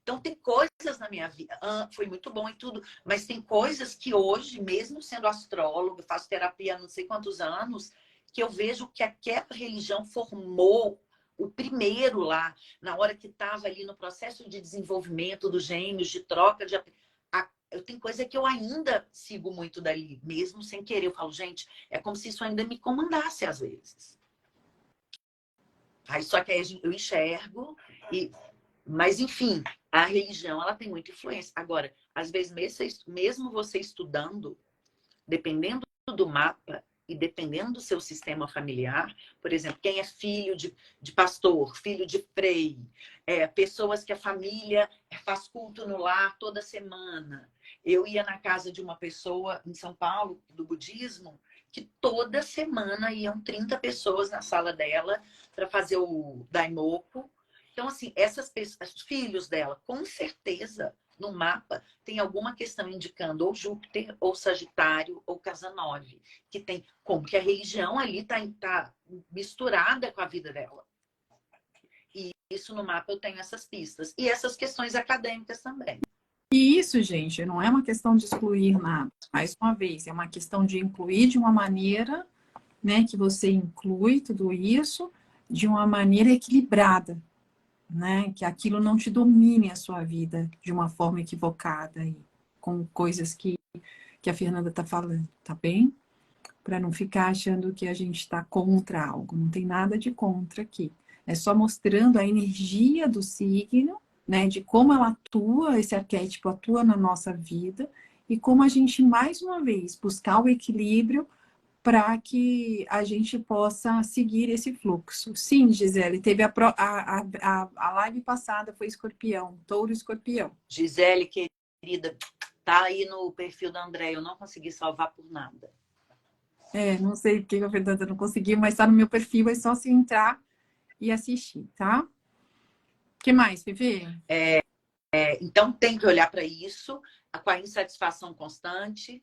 Então, tem coisas na minha vida... foi muito bom e tudo. Mas tem coisas que hoje, mesmo sendo astróloga, faço terapia há não sei quantos anos, que eu vejo que aquela religião formou o primeiro lá, na hora que estava ali no processo de desenvolvimento dos gêmeos, de troca de... Eu tenho coisa que eu ainda sigo muito dali, mesmo sem querer. Eu falo, gente, é como se isso ainda me comandasse às vezes. Aí, só que aí eu enxergo, mas enfim, a religião ela tem muita influência. Agora, às vezes, mesmo você estudando, dependendo do mapa e dependendo do seu sistema familiar, por exemplo, quem é filho de pastor, filho de frei, pessoas que a família faz culto no lar toda semana. Eu ia na casa de uma pessoa em São Paulo, do budismo, que toda semana iam 30 pessoas na sala dela para fazer o daimoku. Então, assim, essas pessoas, os filhos dela, com certeza, no mapa, tem alguma questão indicando ou Júpiter, ou Sagitário, ou Casa 9, que tem como que a religião ali está misturada com a vida dela. E isso no mapa eu tenho essas pistas. E essas questões acadêmicas também. E isso, gente, não é uma questão de excluir nada. Mais uma vez, é uma questão de incluir de uma maneira, né, que você inclui tudo isso de uma maneira equilibrada, né? Que aquilo não te domine a sua vida de uma forma equivocada e com coisas que a Fernanda está falando, tá bem? Para não ficar achando que a gente está contra algo. Não tem nada de contra aqui. É só mostrando a energia do signo, né? De como ela atua, esse arquétipo atua na nossa vida e como a gente, mais uma vez, buscar o equilíbrio para que a gente possa seguir esse fluxo. Sim, Gisele, teve a live passada, foi escorpião, touro escorpião. Gisele, querida, tá aí no perfil da Andréia, eu não consegui salvar por nada. Não sei porque a Fernanda não conseguiu, mas está no meu perfil, é só se entrar e assistir, tá? O que mais, Vivi? Então tem que olhar para isso com a insatisfação constante,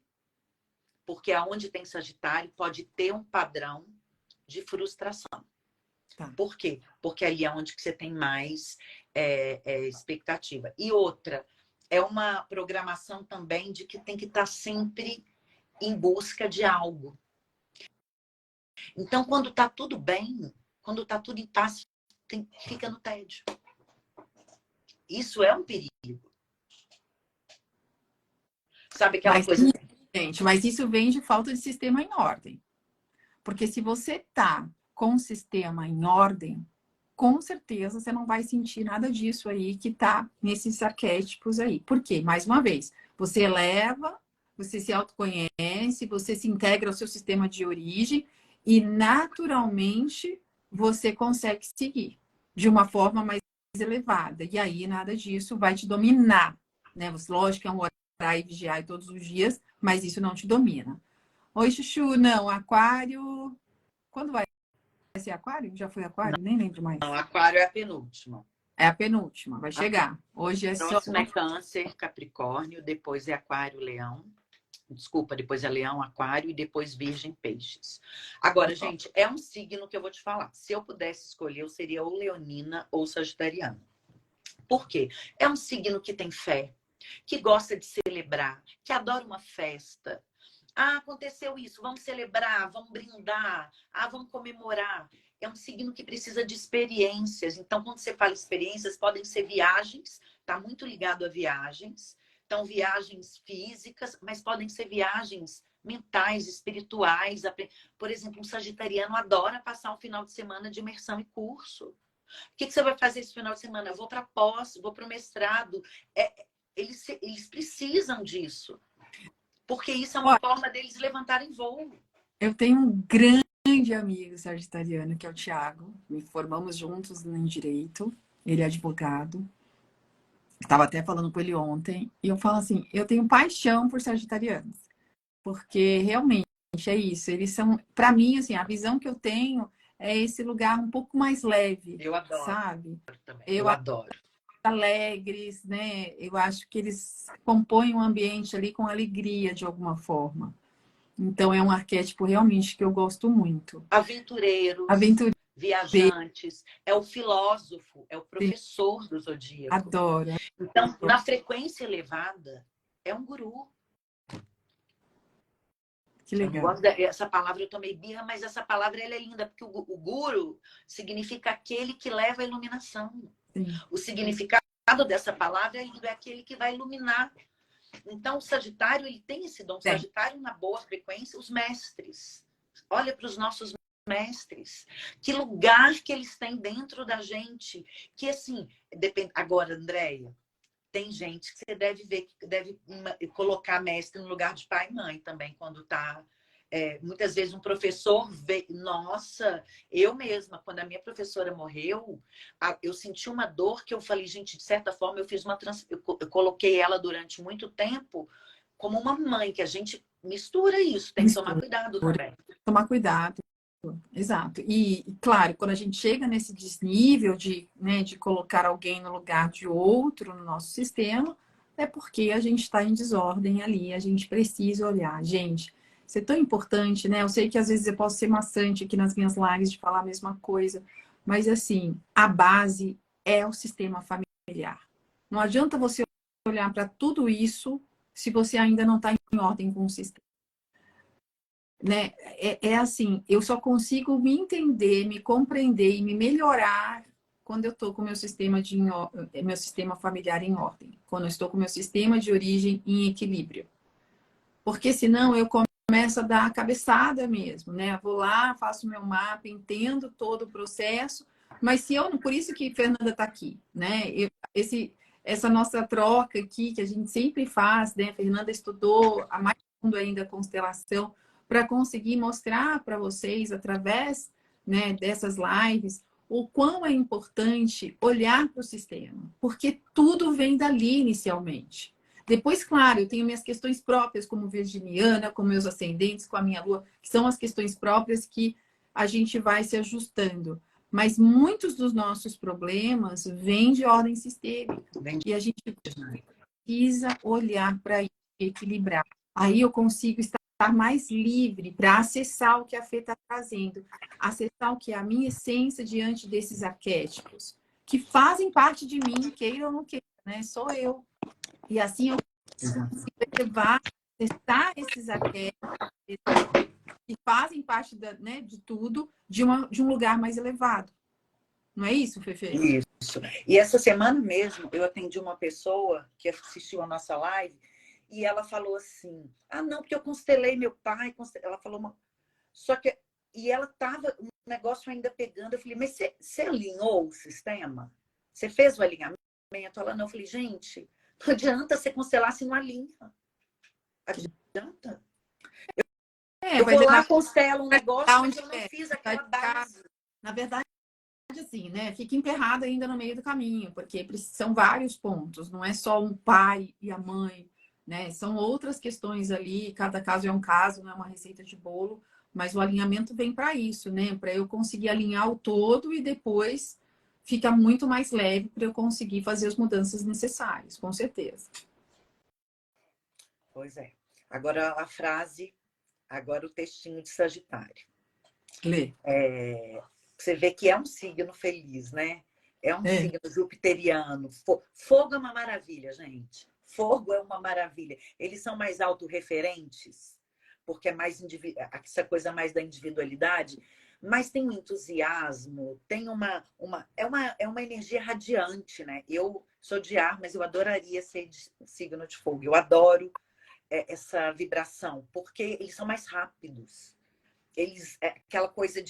porque aonde tem Sagitário pode ter um padrão de frustração. Tá. Por quê? Porque ali é onde que você tem mais expectativa. E outra, é uma programação também de que tem que estar sempre em busca de algo. Então, quando está tudo bem, quando está tudo em paz, fica no tédio. Isso é um perigo. Sabe aquela coisa... Gente, mas isso vem de falta de sistema em ordem. Porque se você tá com o sistema em ordem, com certeza você não vai sentir nada disso aí que tá nesses arquétipos aí. Por quê? Mais uma vez, você eleva, você se autoconhece, você se integra ao seu sistema de origem e naturalmente você consegue seguir de uma forma mais elevada. E aí nada disso vai te dominar, né? Lógico que é um orar e vigiar todos os dias, mas isso não te domina. Oi, Chuchu, não, aquário... Quando vai ser aquário? Já foi aquário? Nem lembro mais. Não, aquário é a penúltima. É a penúltima, vai chegar. Hoje é só... Próximo é Câncer, Capricórnio, depois é Aquário, Leão. Desculpa, depois é Leão, Aquário e depois Virgem, Peixes. Agora, gente, é um signo que eu vou te falar. Se eu pudesse escolher, eu seria ou leonina ou sagitariana. Por quê? É um signo que tem fé, que gosta de celebrar, que adora uma festa. Ah, aconteceu isso, vamos celebrar, vamos brindar, vamos comemorar. É um signo que precisa de experiências. Então, quando você fala experiências, podem ser viagens, está muito ligado a viagens. Então, viagens físicas, mas podem ser viagens mentais, espirituais. Por exemplo, um sagitariano adora passar um final de semana de imersão e curso. O que você vai fazer esse final de semana? Eu vou para pós, vou para o mestrado. Eles precisam disso. Porque isso é uma forma deles levantarem voo. Eu tenho um grande amigo sagitariano, que é o Thiago. Me formamos juntos em Direito. Ele é advogado. Estava até falando com ele ontem. E eu falo assim, eu tenho paixão por sagitarianos. Porque realmente é isso. Eles são, para mim, assim, a visão que eu tenho é esse lugar um pouco mais leve. Eu adoro. Sabe? Eu adoro. Alegres, né? Eu acho que eles compõem um ambiente ali com alegria, de alguma forma. Então, é um arquétipo realmente que eu gosto muito. Aventureiros, viajantes, é o filósofo, é o professor do zodíaco. Adoro. Então, na frequência elevada, é um guru. Que legal. Essa palavra eu tomei birra, mas essa palavra ela é linda, porque o guru significa aquele que leva a iluminação. Sim. O significado dessa palavra é aquele que vai iluminar. Então, o Sagitário, ele tem esse dom. O Sagitário, na boa frequência, os mestres. Olha para os nossos mestres. Que lugar que eles têm dentro da gente. Que, assim, depende... Agora, Andréia, tem gente que você deve ver, que deve colocar mestre no lugar de pai e mãe também, quando está... muitas vezes um professor vê... Nossa, eu mesma, quando a minha professora morreu, eu senti uma dor que eu falei, gente, de certa forma, eu fiz uma eu coloquei ela durante muito tempo como uma mãe, que a gente mistura isso, tem que tomar cuidado também. Tomar cuidado. Exato. E, claro, quando a gente chega nesse desnível de, né, de colocar alguém no lugar de outro no nosso sistema, é porque a gente está em desordem ali, a gente precisa olhar. Gente, isso é tão importante, né? Eu sei que às vezes eu posso ser maçante aqui nas minhas lives de falar a mesma coisa, mas assim, a base é o sistema familiar. Não adianta você olhar para tudo isso se você ainda não está em ordem com o sistema. Né? Assim, eu só consigo me entender, me compreender e me melhorar quando eu estou com o meu sistema familiar em ordem, quando eu estou com o meu sistema de origem em equilíbrio. Porque senão eu começo a dar a cabeçada mesmo, né? Vou lá, faço o meu mapa, entendo todo o processo, mas se eu não... Por isso que Fernanda está aqui, né? essa nossa troca aqui, que a gente sempre faz, né? A Fernanda estudou a mais fundo ainda a constelação, para conseguir mostrar para vocês, através, né, dessas lives, o quão é importante olhar para o sistema, porque tudo vem dali inicialmente. Depois, claro, eu tenho minhas questões próprias como virginiana, com meus ascendentes, com a minha lua, que são as questões próprias que a gente vai se ajustando. Mas muitos dos nossos problemas vêm de ordem sistêmica. E a gente precisa olhar para isso, equilibrar. Aí eu consigo estar mais livre para acessar o que a Fê está trazendo, acessar o que é a minha essência diante desses arquétipos, que fazem parte de mim, queira ou não queira, né? Sou eu. E assim eu consigo levar, acessar esses arquétipos que fazem parte né, de tudo, de um lugar mais elevado. Não é isso, Fefe? Isso. E essa semana mesmo, eu atendi uma pessoa que assistiu a nossa live e ela falou assim, não, porque eu constelei meu pai, ela falou Só que, e ela estava, o negócio ainda pegando, eu falei, mas você alinhou o sistema? Você fez o alinhamento? Ela não, eu falei, gente, não adianta você constelar se não alinha. Adianta? Eu vou lá, constelo um negócio, mas eu não fiz aquela base. Na verdade, assim, né? Fica emperrado ainda no meio do caminho, porque são vários pontos, não é só um pai e a mãe, né? São outras questões ali, cada caso é um caso, não é uma receita de bolo, mas o alinhamento vem para isso, né? Para eu conseguir alinhar o todo e depois fica muito mais leve para eu conseguir fazer as mudanças necessárias, com certeza. Pois é. Agora a frase, agora o textinho de Sagitário. Lê. Você vê que é um signo feliz, né? É um signo jupiteriano. Fogo é uma maravilha, gente. Fogo é uma maravilha. Eles são mais autorreferentes, porque é mais essa coisa mais da individualidade, mas tem um entusiasmo, tem é uma energia radiante, né? Eu sou de ar, mas eu adoraria ser de signo de fogo. Eu adoro essa vibração, porque eles são mais rápidos. Eles, aquela coisa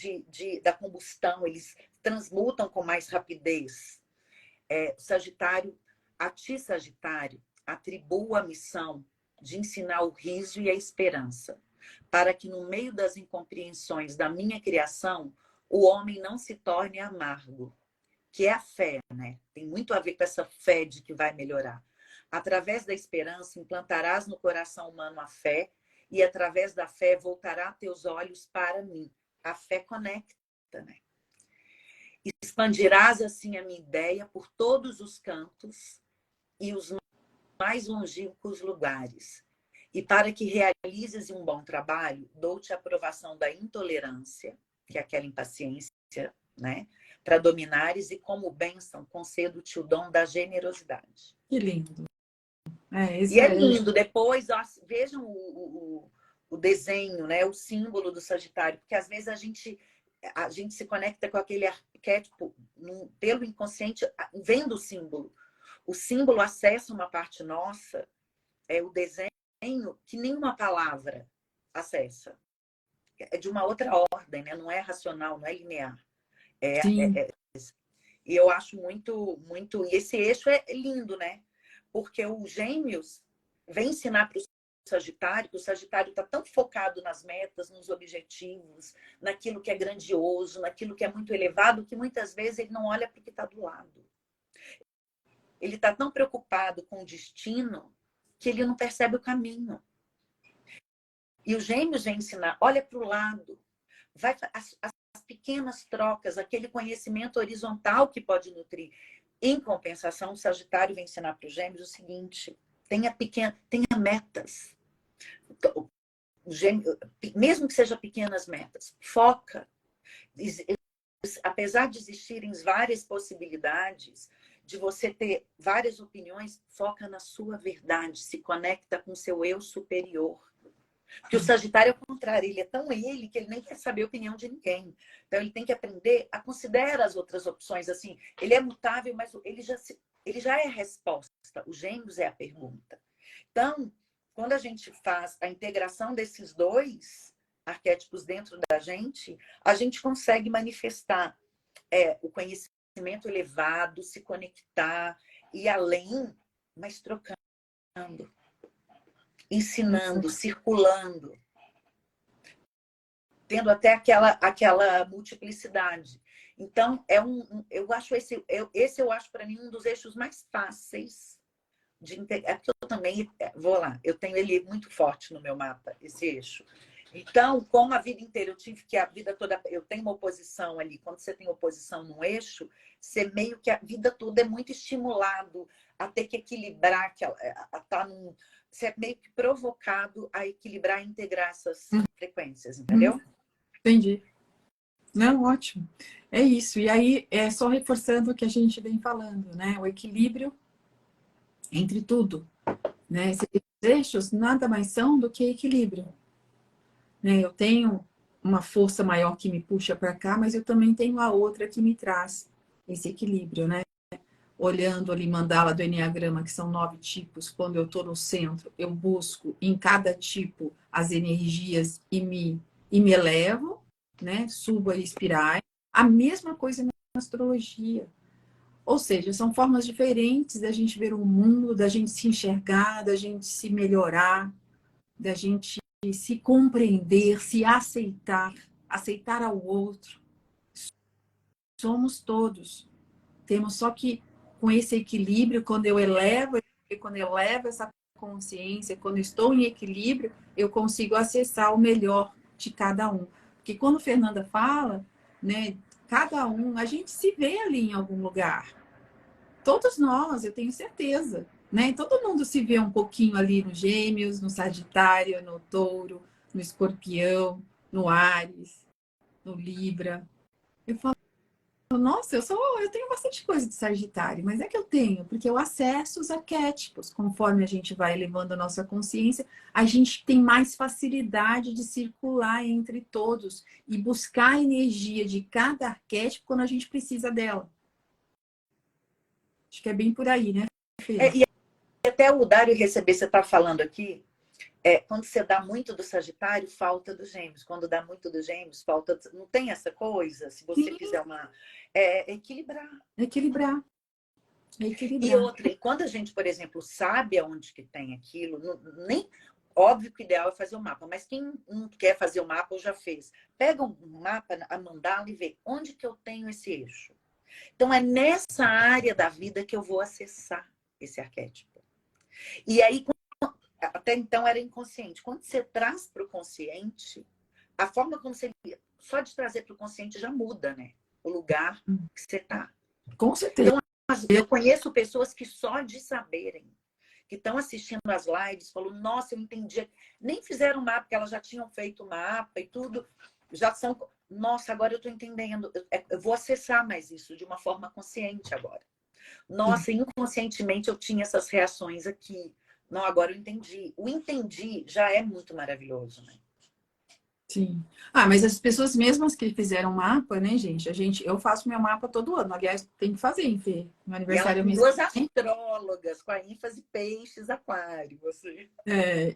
da combustão, eles transmutam com mais rapidez. Sagitário, a ti, Sagitário, atribuo a missão de ensinar o riso e a esperança, para que no meio das incompreensões da minha criação, o homem não se torne amargo, que é a fé, né? Tem muito a ver com essa fé de que vai melhorar. Através da esperança, implantarás no coração humano a fé, e através da fé voltará teus olhos para mim. A fé conecta, né? Expandirás assim a minha ideia por todos os cantos e os mais longínquos lugares. E para que realizes um bom trabalho, dou-te a aprovação da intolerância, que é aquela impaciência, né? Para dominares, e como bênção, concedo-te o dom da generosidade. Que lindo. E é lindo. Depois, vejam o desenho, né? O símbolo do Sagitário, porque às vezes a gente se conecta com aquele arquétipo pelo inconsciente, vendo o símbolo. O símbolo acessa uma parte nossa, o desenho que nenhuma palavra acessa. É de uma outra ordem, né? Não é racional, não é linear. E eu acho muito, muito... E esse eixo é lindo, né? Porque o Gêmeos vem ensinar para o Sagitário, que o Sagitário está tão focado nas metas, nos objetivos, naquilo que é grandioso, naquilo que é muito elevado, que muitas vezes ele não olha para o que está do lado. Ele está tão preocupado com o destino que ele não percebe o caminho. E o Gêmeos vem ensinar, olha para o lado, as pequenas trocas, aquele conhecimento horizontal que pode nutrir. Em compensação, o Sagitário vem ensinar para os Gêmeos o seguinte: tenha metas. Mesmo que sejam pequenas metas, foca. Apesar de existirem várias possibilidades, de você ter várias opiniões, foca na sua verdade, se conecta com o seu eu superior. Porque o Sagitário é o contrário, ele é tão ele que ele nem quer saber a opinião de ninguém. Então ele tem que aprender a considerar as outras opções. Assim, ele é mutável, mas ele já é a resposta. O Gêmeos é a pergunta. Então, quando a gente faz a integração desses dois arquétipos dentro da gente, a gente consegue manifestar o conhecimento elevado, se conectar, ir além, mas trocando, ensinando, circulando, tendo até aquela multiplicidade. Então, eu acho esse eu acho para mim um dos eixos mais fáceis de integrar. É porque eu também vou lá, eu tenho ele muito forte no meu mapa, esse eixo. Então, como a vida inteira eu tive que a vida toda eu tenho uma oposição ali, quando você tem oposição no eixo, você meio que a vida toda é muito estimulado a ter que equilibrar, a tá você é meio que provocado a equilibrar e integrar essas frequências, entendeu? Entendi. Não, ótimo. É isso. E aí, é só reforçando o que a gente vem falando, né? O equilíbrio entre tudo, né? Esses eixos nada mais são do que equilíbrio, né? Eu tenho uma força maior que me puxa para cá, mas eu também tenho a outra que me traz esse equilíbrio, né? Olhando ali mandala do Enneagrama, que são 9 tipos, quando eu estou no centro, eu busco em cada tipo as energias e me elevo, né? Subo as espirais. A mesma coisa na astrologia. Ou seja, são formas diferentes da gente ver o mundo, da gente se enxergar, da gente se melhorar, da gente se compreender, se aceitar, aceitar ao outro. Somos todos. Temos só que com esse equilíbrio, quando eu levo essa consciência, quando eu estou em equilíbrio, eu consigo acessar o melhor de cada um. Porque quando Fernanda fala, né, cada um, a gente se vê ali em algum lugar. Todos nós, eu tenho certeza, né? Todo mundo se vê um pouquinho ali no Gêmeos, no Sagitário, no Touro, no Escorpião, no Áries, no Libra. Eu falo, nossa, eu tenho bastante coisa de Sagitário, mas é que eu tenho, porque eu acesso os arquétipos. Conforme a gente vai elevando a nossa consciência, a gente tem mais facilidade de circular entre todos e buscar a energia de cada arquétipo quando a gente precisa dela. Acho que é bem por aí, né, Fê? E até o dar e receber, você está falando aqui, quando você dá muito do Sagitário, falta do Gêmeos. Quando dá muito do Gêmeos, falta. Não tem essa coisa? Se você Sim, fizer uma. Equilibrar. equilibrar. E Equilibrar. outra, e quando a gente, por exemplo, sabe aonde que tem aquilo, nem. Óbvio que o ideal é fazer o mapa, mas quem não quer fazer o mapa ou já fez, pega um mapa, a mandala e vê onde que eu tenho esse eixo. Então, é nessa área da vida que eu vou acessar esse arquétipo. E aí, até então era inconsciente. Quando você traz para o consciente, a forma como você. Só de trazer para o consciente já muda, né? O lugar que você está. Com certeza. Então, eu conheço pessoas que só de saberem, que estão assistindo as lives, falam, nossa, eu entendi. Nem fizeram mapa, porque elas já tinham feito o mapa e tudo. Já são. Nossa, agora eu estou entendendo. Eu vou acessar mais isso de uma forma consciente agora. Nossa, inconscientemente eu tinha essas reações aqui. Não, agora eu entendi. O entendi já é muito maravilhoso, né? Sim. Ah, mas as pessoas mesmas que fizeram mapa, né, gente? Eu faço meu mapa todo ano. Aliás, tem que fazer, hein, Fê? Meu E ela aniversário é tem mês duas que vem. astrólogas com a ênfase peixes, aquário. Você.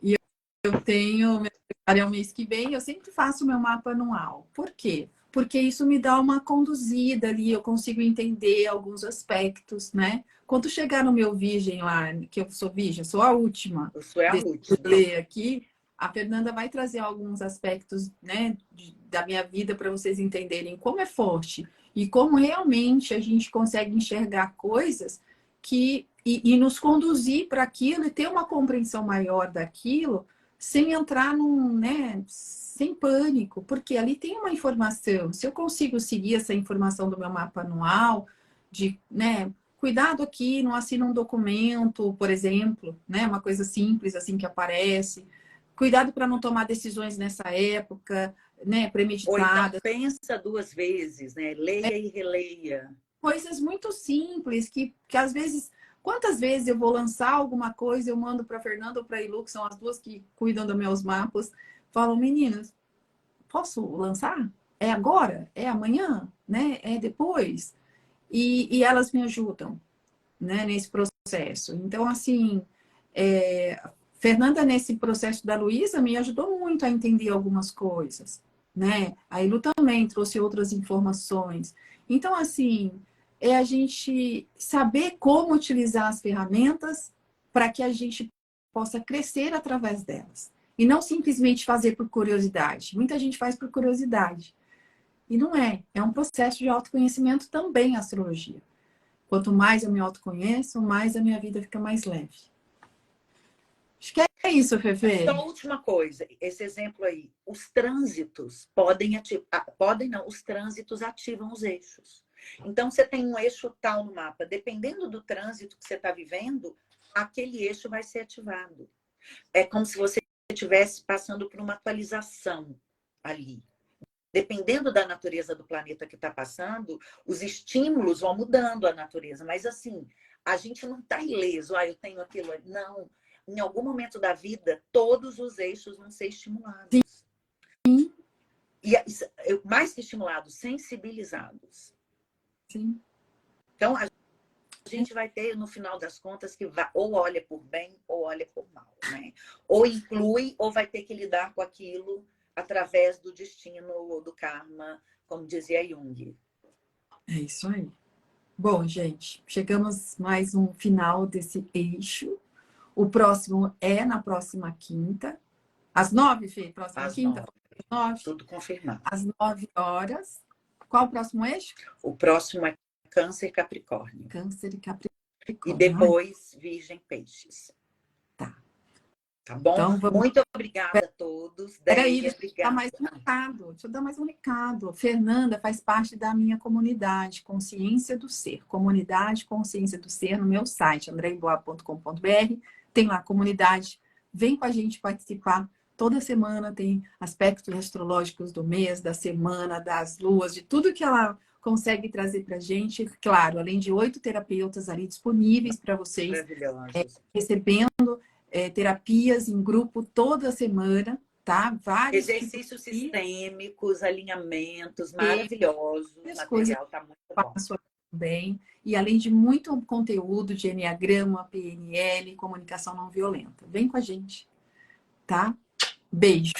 E eu tenho, meu aniversário é o mês que vem, eu sempre faço meu mapa anual. Por quê? Porque isso me dá uma conduzida ali, eu consigo entender alguns aspectos, né? Quando chegar no meu Virgem lá, que eu sou Virgem, sou a última Eu sou a desse última. ler aqui, a Fernanda vai trazer alguns aspectos, né, da minha vida para vocês entenderem como é forte e como realmente a gente consegue enxergar coisas e nos conduzir para aquilo e ter uma compreensão maior daquilo sem entrar num, né, sem pânico, porque ali tem uma informação. Se eu consigo seguir essa informação do meu mapa anual, de, né, cuidado aqui, não assina um documento, por exemplo, né, uma coisa simples assim que aparece. Cuidado para não tomar decisões nessa época, né, Ou então premeditadas. pensa duas vezes, né? Leia e releia. Coisas muito simples que às vezes, quantas vezes eu vou lançar alguma coisa, eu mando para Fernanda ou para a Ilu, que são as duas que cuidam dos meus mapas, falam, meninas, posso lançar? É agora? É amanhã? Né? É depois? E elas me ajudam, né, nesse processo. Então, assim, Fernanda, nesse processo da Luísa, me ajudou muito a entender algumas coisas, né? A Ilu também trouxe outras informações. Então, assim, é a gente saber como utilizar as ferramentas para que a gente possa crescer através delas. E não simplesmente fazer por curiosidade. Muita gente faz por curiosidade. E não é. É um processo de autoconhecimento também, a astrologia. Quanto mais eu me autoconheço, mais a minha vida fica mais leve. Acho que é isso, Fefe. Só a última coisa, esse exemplo aí. Os trânsitos podem ativar... Podem não, os trânsitos ativam os eixos. Então, você tem um eixo tal no mapa. Dependendo do trânsito que você está vivendo, aquele eixo vai ser ativado. É como se você estivesse passando por uma atualização ali. Dependendo da natureza do planeta que está passando, os estímulos vão mudando a natureza. Mas, assim, a gente não está ileso. Ah, eu tenho aquilo. Não. Em algum momento da vida, todos os eixos vão ser estimulados. Sim. E mais que estimulados, sensibilizados. Sim. Então, a gente vai ter, no final das contas, que ou olha por bem ou olha por mal. Né? Ou inclui, ou vai ter que lidar com aquilo através do destino ou do karma, como dizia Jung. É isso aí. Bom, gente, chegamos mais um final desse eixo. O próximo é na próxima quinta. Às 9, Fê? Próxima Às quinta? 9. Às 9. Tudo confirmado. Às 9 horas. Qual o próximo eixo? O próximo é Câncer e Capricórnio. Câncer e Capricórnio. E depois Virgem e Peixes. Tá. Tá bom? Então, vamos... Muito obrigada a todos. Peraí, Délia, deixa eu dar obrigada. mais um recado. Deixa eu dar mais um recado. Fernanda faz parte da minha comunidade Consciência do Ser. Comunidade Consciência do Ser no meu site, andreiboa.com.br. Tem lá a comunidade. Vem com a gente participar. Toda semana tem aspectos astrológicos do mês, da semana, das luas, de tudo que ela consegue trazer para a gente. Claro, além de 8 terapeutas ali disponíveis para vocês, recebendo terapias em grupo toda semana, tá? Vários exercícios sistêmicos, alinhamentos maravilhosos. O material está muito bom. Bem, e além de muito conteúdo de Enneagrama, PNL, comunicação não violenta. Vem com a gente, tá? Beijo.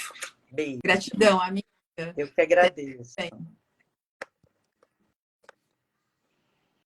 Beijo. Gratidão, amiga. Eu que agradeço.